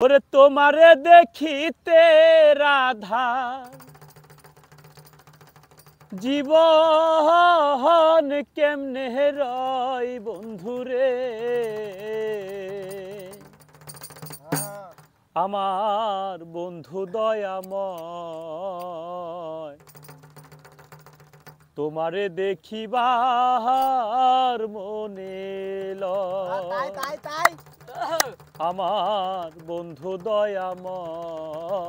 ওরে তোমারে দেখিতে রাধা জীবন কেমনে রয় বন্ধুরে আমার বন্ধু দয়াময় তোমারে দেখিবার মনে লয় আমার বন্ধু দয়াময়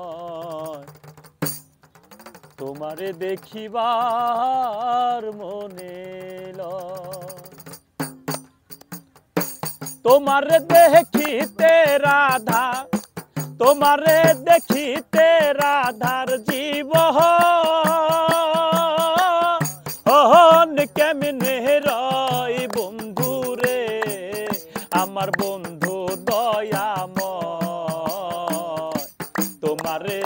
তোমারে দেখিবার মনে লয় তোমারে দেখিতে রাধা তোমারে দেখিতে রাধার জীবন কেমনে রয় বন্ধুরে আমার বন্ধু দয়াময় তোমারে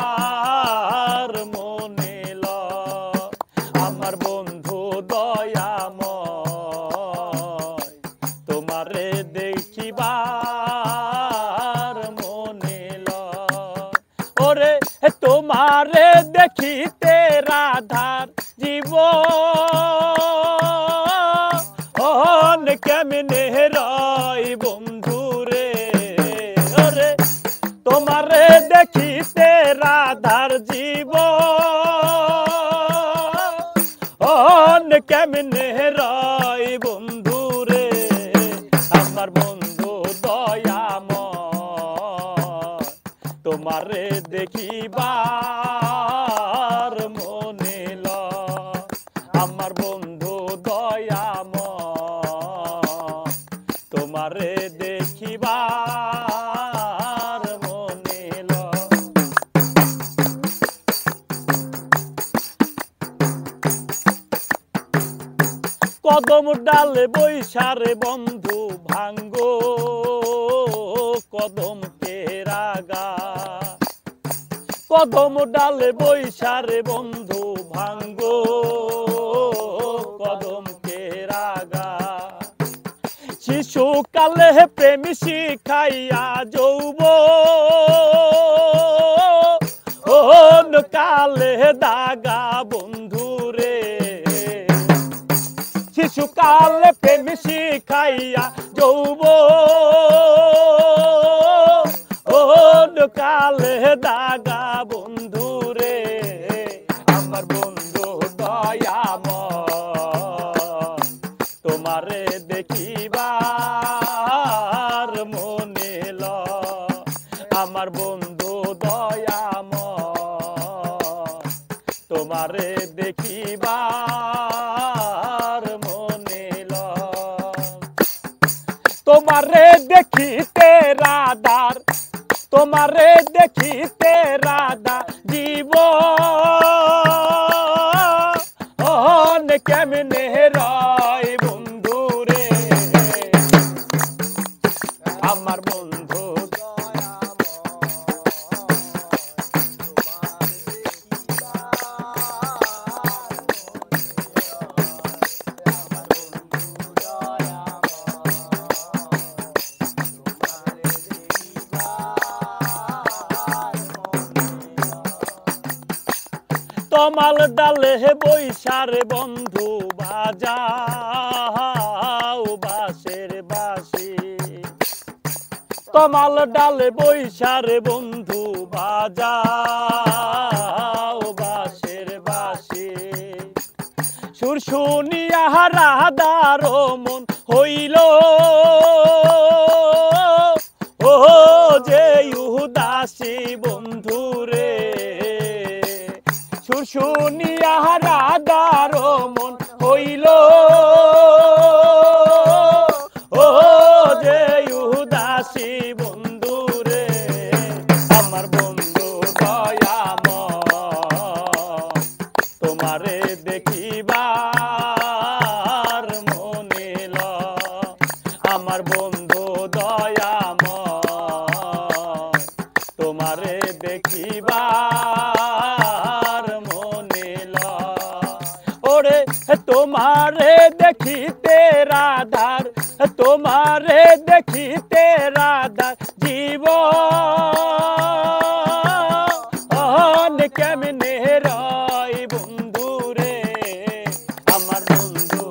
দেখিবার মনে লয় আমার বন্ধু দয়াময় তোমারে দেখিবার মনে লয় ওরে তোমারে দেখিতে রাধার জীবন কেমনে রয় বন্ধুরে ওরে তোমারে দেখিতে রাধার জীবন কেমনে রয় বন্ধুরে আমার বন্ধু দয়াময় তোমারে দেখিবার মনে লয় আমার বন্ধু দয়াময় তোমারে দেখিবার মনে লয় কদম ডালে বৈশারে বন্ধু ভাঙ্গো কদম কেরাগা কদম ডালে বৈশারে বন্ধু ভাঙ্গো কদম কেরাগা শিশুকালে প্রেম শিখাইয়া যৌবন কালে দাগা বন্ধুরে শিশুকালে প্রেম শিখাইয়া যৌবন কালে দাগা বন্ধুরে আমার বন্ধু দয়াময় তোমারে দেখিবার মনে লয় আমার বন্ধু দয়াময় তোমারে দেখিবার মনে লয় তোমারে দেখিতে রাধার তোমারে দেখিতে রাধা জীবন কেমনে রয় বন্ধুরে আমার বন্ধু তমাল ডালে বৈশারে বন্ধু বাজাও বাঁশের বাঁশি তমাল ডালে বৈশারে বন্ধু বাজাও বাঁশের বাঁশি সুর শুনিয়া রাধার মন হইল ও যে উদাসী বন্ধুরে সুর শুনিয়া রাধার মন হইল ও যে উদাসী বন্ধুরে আমার বন্ধু দয়াময় তোমারে দেখিবার মনে লয় আমার বন্ধু দয়াময় তোমারে দেখিবার মনে লয় ওরে তোমারে দেখিতে রাধার তোমারে দেখিতে রাধার জীবন কেমনে রয় বন্ধু রে আমার বন্ধু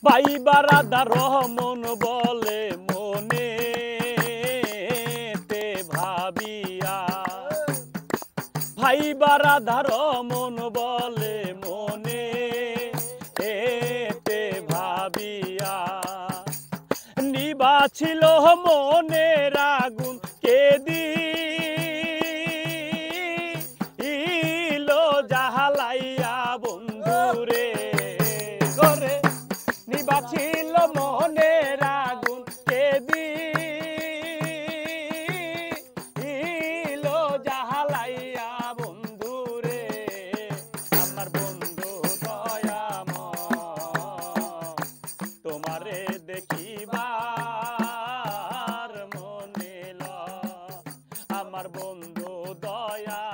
ভাই বারাদার মন বলে মনে তে ভাবিয়া ভাই বারাদার মন বলে মনে তে ভাবিয়া নিবাছিল মনের আগুন কেদি ইলো জাহালাইয়া বন্ধুরে করে নিবাছিল মনের আগুন কেদি ইলো জাহালাইয়া বন্ধুরে আমার বন্ধু দয়াময় তোমারে দেখিবার মনে লয় আমার বন্ধু দয়া